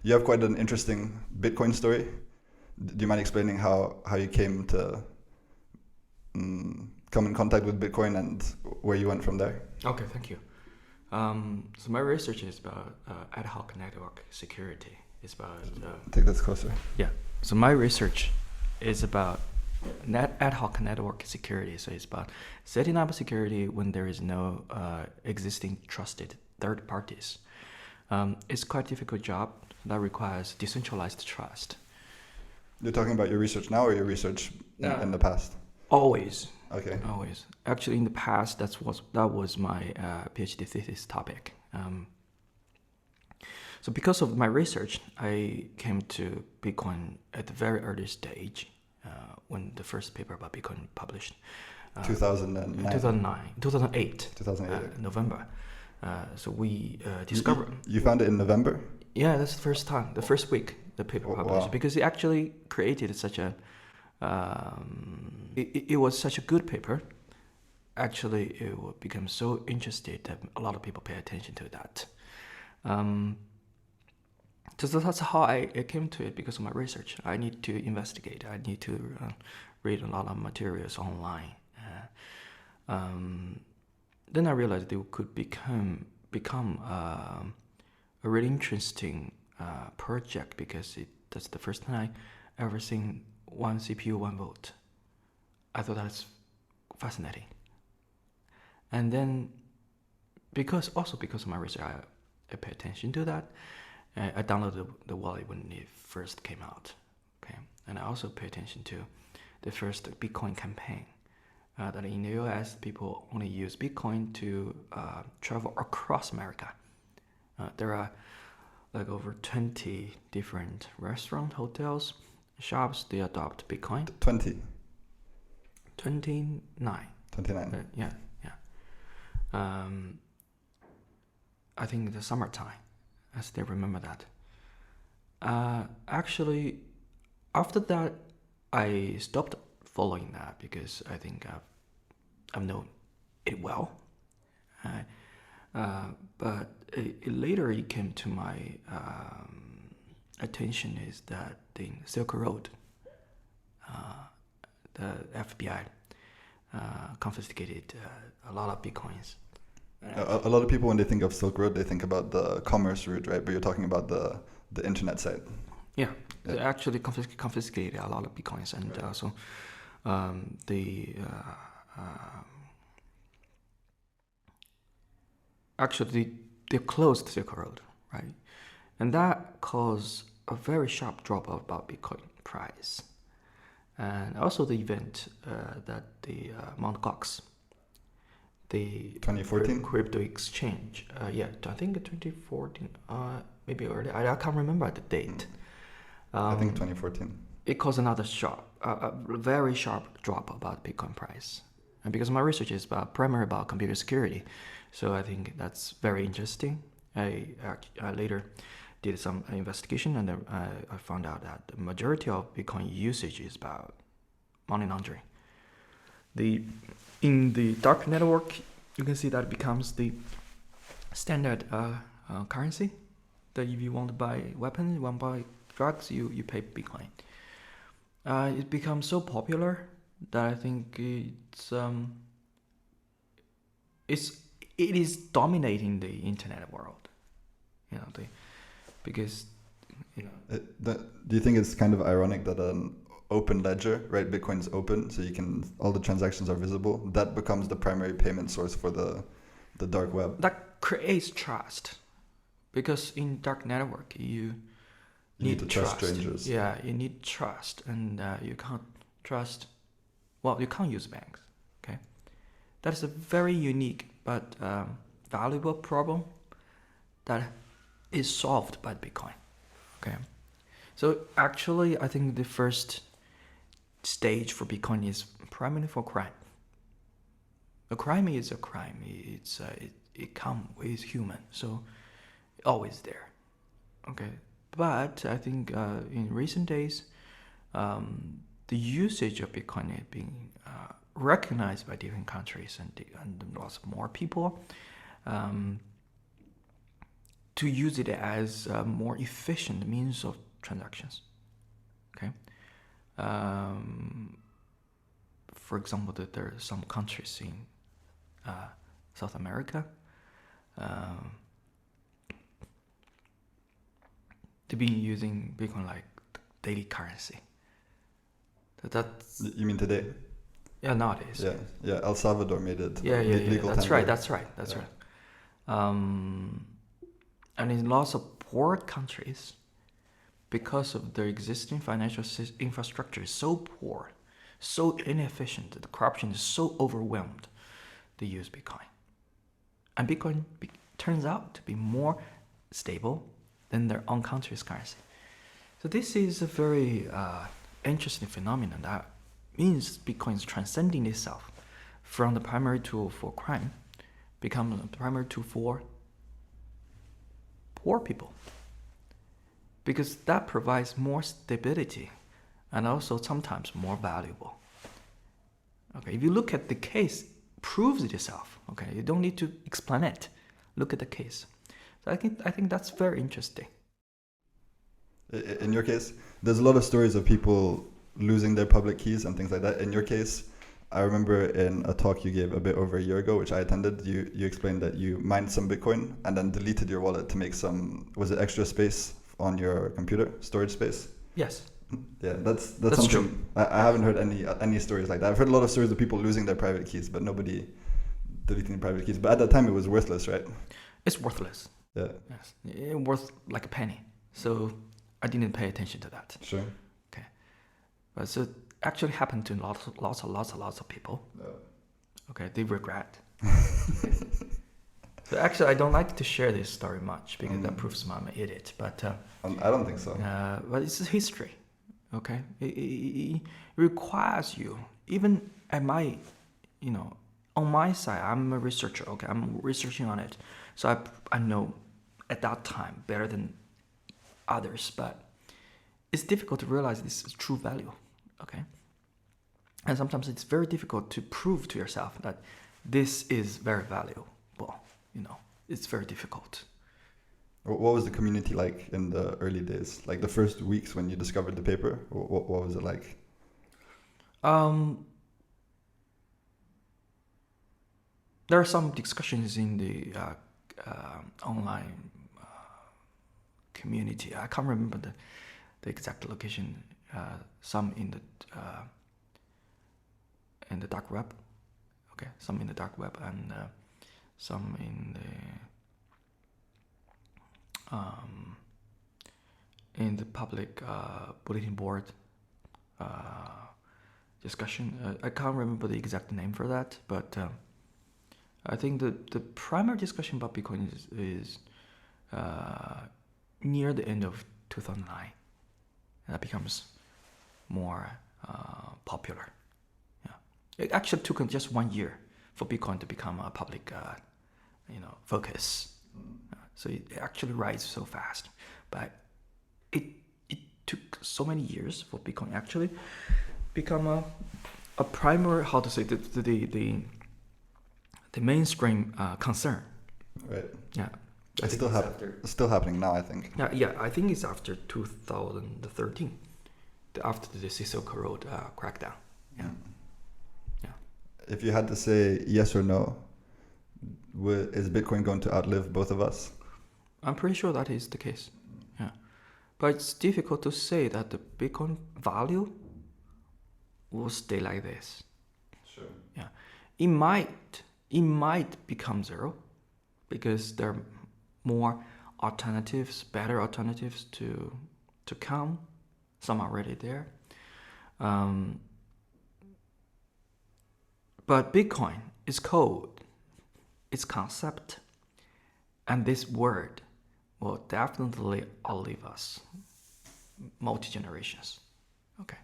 You have quite an interesting Bitcoin story. Do you mind explaining how you came to come in contact with Bitcoin and where you went from there? Okay, thank you. So my research is about ad hoc network security. It's about Take this closer. yeah. So my research is about ad hoc network security. So it's about setting up security when there is no existing trusted third parties. It's quite a difficult job that requires decentralized trust. You're talking about your research now or your research in the past? Always. Okay. Always. Actually, in the past, that was my PhD thesis topic. So because of my research, I came to Bitcoin at the very early stage when the first paper about Bitcoin published. 2009. 2008. 2008. November. So we discovered. You found it in November? Yeah, that's the first time, the first week the paper published, wow. because it actually created such a. It was such a good paper. Actually, it would become so interested that a lot of people pay attention to that. So that's how I came to it, because of my research. I need to investigate. I need to read a lot of materials online. Then I realized it could become a really interesting project, because that's the first time I ever seen one CPU, one vote. I thought that's fascinating. And then, because of my research, I pay attention to that. I downloaded the wallet when it first came out. Okay, and I also pay attention to the first Bitcoin campaign. That in the US, people only use Bitcoin to travel across America. There are like over 20 different restaurant, hotels, shops, they adopt Bitcoin. 20. 29. 29. Yeah. I think the summertime, I still remember that. Actually, after that, I stopped following that, because I think I've known it well. But later it came to my attention is that the Silk Road, the FBI confiscated a lot of Bitcoins. A lot of people, when they think of Silk Road, they think about the commerce route, right? But you're talking about the internet site. Yeah, they actually confiscated a lot of Bitcoins, and right. Also actually they closed Silk Road, right? And that caused a very sharp drop of about Bitcoin price. And also the event that the Mt. Gox, the 2014? crypto exchange, I think 2014, maybe early. I can't remember the date. I think 2014. It caused another a very sharp drop about Bitcoin price. And because my research is primarily about computer security, so I think that's very interesting. I later did some investigation, and I found out that the majority of Bitcoin usage is about money laundering. In the dark network, you can see that it becomes the standard currency. That if you want to buy weapons, you want to buy drugs, you pay Bitcoin. It becomes so popular that I think it is dominating the internet world. Because do you think it's kind of ironic that an open ledger, right? Bitcoin's open, so all the transactions are visible. That becomes the primary payment source for the dark web. That creates trust, because in dark network you need to trust strangers. Yeah, you need trust, and you can't trust. Well, you can't use banks. Okay, that is a very unique but valuable problem that is solved by Bitcoin. Okay, so actually, I think the first stage for Bitcoin is primarily for crime. A crime is a crime. It comes with human, so always there. Okay, but I think in recent days, the usage of Bitcoin is being recognized by different countries and lots more people to use it as a more efficient means of transactions. Okay. For example, there are some countries in South America. They've been using Bitcoin like daily currency. That's You mean today? yeah, nowadays. Yeah. El Salvador made it legal. That's tender. right. That's right. And in lots of poor countries, because of their existing financial infrastructure is so poor, so inefficient, the corruption is so overwhelmed, they use Bitcoin. And Bitcoin turns out to be more stable than their own country's currency. So this is a very interesting phenomenon that means Bitcoin is transcending itself from the primary tool for crime, become the primary tool for poor people. Because that provides more stability and also sometimes more valuable. Okay, if you look at the case, proves it itself. Okay, you don't need to explain it. Look at the case. So I think that's very interesting. In your case, there's a lot of stories of people losing their public keys and things like that. In your case, I remember in a talk you gave a bit over a year ago, which I attended, you explained that you mined some Bitcoin and then deleted your wallet to make some, was it extra space on your computer, storage space? Yes. Yeah, that's something true. I haven't heard any stories like that. I've heard a lot of stories of people losing their private keys, but nobody deleting their private keys. But at that time, it was worthless, right? It's worthless. Yeah. Yes, it worth like a penny. So I didn't pay attention to that. Sure. Okay, but so actually happened to lots of people. Yeah. Okay, they regret. So actually, I don't like to share this story much because that proves I'm an idiot. But I don't think so. but it's history. Okay, it requires you. Even at my, on my side, I'm a researcher. Okay, I'm researching on it, so I know at that time better than others. But it's difficult to realize this is true value. Okay, and sometimes it's very difficult to prove to yourself that this is very valuable. It's very difficult. What was the community like in the early days? Like the first weeks when you discovered the paper? What was it like? There are some discussions in the online community. I can't remember the exact location. Some in the dark web. Okay, some in the dark web and some in the public bulletin board discussion. I can't remember the exact name for that, but I think the primary discussion about Bitcoin is near the end of 2009. And that becomes more popular. Yeah, it actually took just 1 year for Bitcoin to become a public, focus. So it actually rises so fast, but it took so many years for Bitcoin actually become a primary, how to say, the mainstream concern. Right. Yeah. It's still happening now, I think. Yeah, I think it's after 2013, after the Silk Road crackdown. Yeah. Yeah. If you had to say yes or no, is Bitcoin going to outlive both of us? I'm pretty sure that is the case. Yeah. But it's difficult to say that the Bitcoin value will stay like this. Sure. Yeah. It might become zero because there are more alternatives, better alternatives to come. Some are already there. But Bitcoin is code, it's concept, and this word will definitely outlive us multi-generations. Okay.